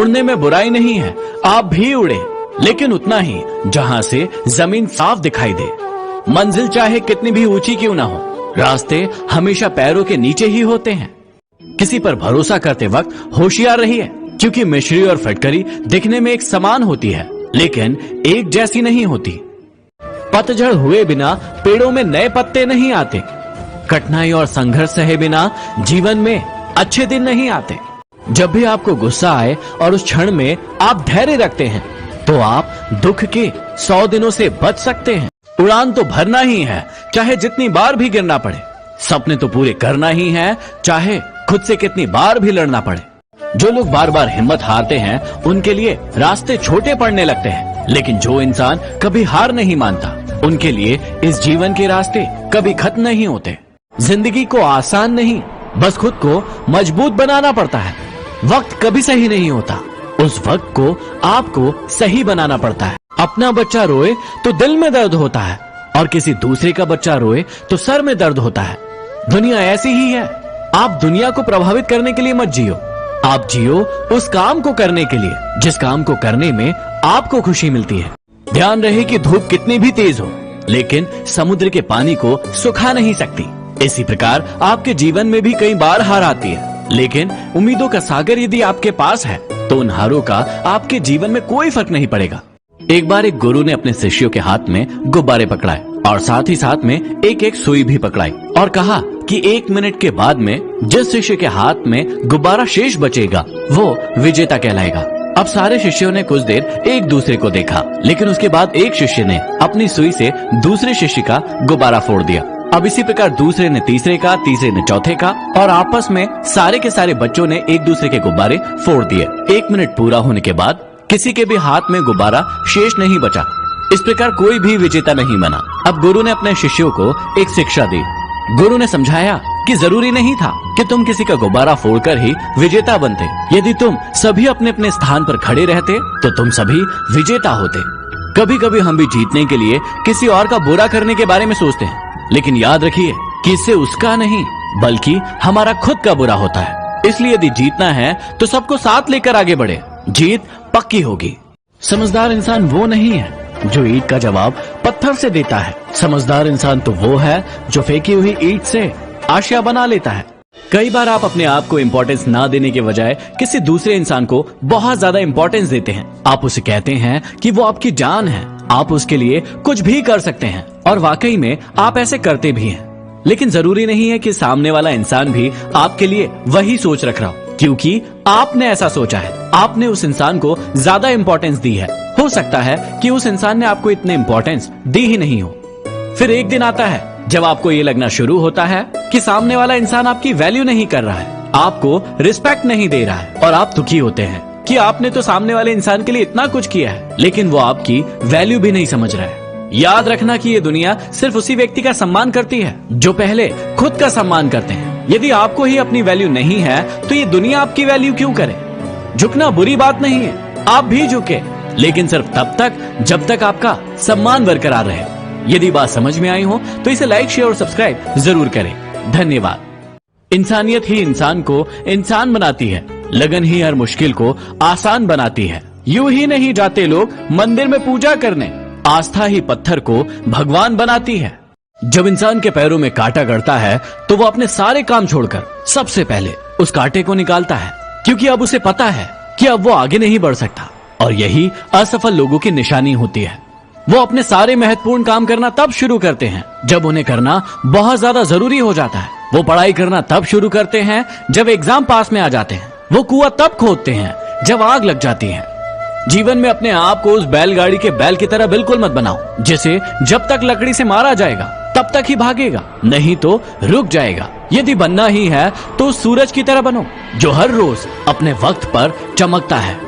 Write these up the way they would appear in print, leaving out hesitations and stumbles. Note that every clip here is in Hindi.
उड़ने में बुराई नहीं है, आप भी उड़े, लेकिन उतना ही जहां से जमीन साफ दिखाई दे। मंजिल चाहे कितनी भी ऊंची क्यों ना हो, रास्ते हमेशा पैरों के नीचे ही होते हैं। किसी पर भरोसा करते वक्त होशियार रहिए, क्योंकि मिश्री और फटकरी दिखने में एक समान होती है, लेकिन एक जैसी नहीं होती। पतझड़ हुए बिना पेड़ों में नए पत्ते नहीं आते। कठिनाई और संघर्ष सहे बिना जीवन में अच्छे दिन नहीं आते। जब भी आपको गुस्सा आए और उस क्षण में आप धैर्य रखते हैं, तो आप दुख के 100 दिनों से बच सकते हैं। उड़ान तो भरना ही है, चाहे जितनी बार भी गिरना पड़े। सपने तो पूरे करना ही है, चाहे खुद से कितनी बार भी लड़ना पड़े। जो लोग बार बार हिम्मत हारते हैं, उनके लिए रास्ते छोटे पड़ने लगते हैं, लेकिन जो इंसान कभी हार नहीं मानता, उनके लिए इस जीवन के रास्ते कभी खत्म नहीं होते। जिंदगी को आसान नहीं, बस खुद को मजबूत बनाना पड़ता है। वक्त कभी सही नहीं होता, उस वक्त को आपको सही बनाना पड़ता है। अपना बच्चा रोए तो दिल में दर्द होता है, और किसी दूसरे का बच्चा रोए तो सर में दर्द होता है। दुनिया ऐसी ही है। आप दुनिया को प्रभावित करने के लिए मत जियो, आप जियो उस काम को करने के लिए जिस काम को करने में आपको खुशी मिलती है। ध्यान रहे कि धूप कितनी भी तेज हो, लेकिन समुद्र के पानी को सुखा नहीं सकती। इसी प्रकार आपके जीवन में भी कई बार हार आती है, लेकिन उम्मीदों का सागर यदि आपके पास है, तो उन हारों का आपके जीवन में कोई फर्क नहीं पड़ेगा। एक बार एक गुरु ने अपने शिष्यों के हाथ में गुब्बारे पकड़ाए और साथ ही साथ में एक एक सुई भी पकड़ाई और कहा कि 1 मिनट के बाद में जिस शिष्य के हाथ में गुब्बारा शेष बचेगा, वो विजेता कहलाएगा। अब सारे शिष्यों ने कुछ देर एक दूसरे को देखा, लेकिन उसके बाद एक शिष्य ने अपनी सुई से दूसरे शिष्य का गुब्बारा फोड़ दिया। अब इसी प्रकार दूसरे ने तीसरे का, तीसरे ने चौथे का, और आपस में सारे के सारे बच्चों ने एक दूसरे के गुब्बारे फोड़ दिए। 1 मिनट पूरा होने के बाद किसी के भी हाथ में गुब्बारा शेष नहीं बचा। इस प्रकार कोई भी विजेता नहीं बना। अब गुरु ने अपने शिष्यों को एक शिक्षा दी। गुरु ने समझाया कि जरूरी नहीं था कि तुम किसी का गुब्बारा फोड़कर ही विजेता बनते। यदि तुम सभी अपने अपने स्थान पर खड़े रहते, तो तुम सभी विजेता होते। कभी कभी हम भी जीतने के लिए किसी और का बुरा करने के बारे में सोचते हैं, लेकिन याद रखिए कि इससे उसका नहीं, बल्कि हमारा खुद का बुरा होता है। इसलिए यदि जीतना है तो सबको साथ लेकर आगे बढ़े, जीत पक्की होगी। समझदार इंसान वो नहीं है जो ईंट का जवाब पत्थर से देता है। समझदार इंसान तो वो है जो फेंकी हुई ईंट से आशिया बना लेता है। कई बार आप अपने आप को इम्पोर्टेंस ना देने के बजाय किसी दूसरे इंसान को बहुत ज्यादा इम्पोर्टेंस देते हैं। आप उसे कहते हैं कि वो आपकी जान है, आप उसके लिए कुछ भी कर सकते हैं, और वाकई में आप ऐसे करते भी हैं। लेकिन जरूरी नहीं है कि सामने वाला इंसान भी आपके लिए वही सोच रख रहा हो, क्योंकि आपने ऐसा सोचा है, आपने उस इंसान को ज्यादा इम्पोर्टेंस दी है। हो सकता है कि उस इंसान ने आपको इतने इम्पोर्टेंस दी ही नहीं हो। फिर एक दिन आता है जब आपको ये लगना शुरू होता है कि सामने वाला इंसान आपकी वैल्यू नहीं कर रहा है, आपको रिस्पेक्ट नहीं दे रहा है, और आप दुखी होते हैं कि आपने तो सामने वाले इंसान के लिए इतना कुछ किया है, लेकिन वो आपकी वैल्यू भी नहीं समझ रहा है। याद रखना कि ये दुनिया सिर्फ उसी व्यक्ति का सम्मान करती है जो पहले खुद का सम्मान करते हैं। यदि आपको ही अपनी वैल्यू नहीं है, तो ये दुनिया आपकी वैल्यू क्यों करे? झुकना बुरी बात नहीं है, आप भी झुके, लेकिन सिर्फ तब तक जब तक आपका सम्मान बरकरार रहे। यदि बात समझ में आई हो तो इसे लाइक, शेयर और सब्सक्राइब जरूर करें। धन्यवाद। इंसानियत ही इंसान को इंसान बनाती है, लगन ही हर मुश्किल को आसान बनाती है। यूं ही नहीं जाते लोग मंदिर में पूजा करने, आस्था ही पत्थर को भगवान बनाती है। जब इंसान के पैरों में कांटा गड़ता है, तो वो अपने सारे काम छोड़कर सबसे पहले उस कांटे को निकालता है, क्योंकि अब उसे पता है कि अब वो आगे नहीं बढ़ सकता। और यही असफल लोगों की निशानी होती है। वो अपने सारे महत्वपूर्ण काम करना तब शुरू करते हैं जब उन्हें करना बहुत ज्यादा जरूरी हो जाता है। वो पढ़ाई करना तब शुरू करते हैं जब एग्जाम पास में आ जाते हैं। वो कुआं तब खोदते हैं जब आग लग जाती है। जीवन में अपने आप को उस बैलगाड़ी के बैल की तरह बिल्कुल मत बनाओ, जिसे जब तक लकड़ी से मारा जाएगा तब तक ही भागेगा, नहीं तो रुक जाएगा। यदि बनना ही है तो सूरज की तरह बनो, जो हर रोज अपने वक्त पर चमकता है।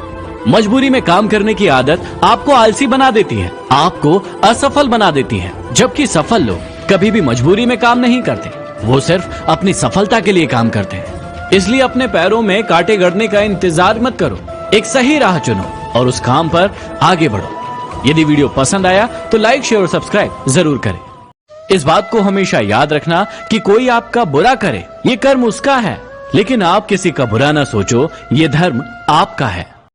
मजबूरी में काम करने की आदत आपको आलसी बना देती है, आपको असफल बना देती है, जबकि सफल लोग कभी भी मजबूरी में काम नहीं करते, वो सिर्फ अपनी सफलता के लिए काम करते हैं। इसलिए अपने पैरों में कांटे गड़ने का इंतजार मत करो, एक सही राह चुनो और उस काम पर आगे बढ़ो। यदि वीडियो पसंद आया तो लाइक, शेयर और सब्सक्राइब जरूर करें। इस बात को हमेशा याद रखना कि कोई आपका बुरा करे, ये कर्म उसका है, लेकिन आप किसी का बुरा ना सोचो, ये धर्म आपका है।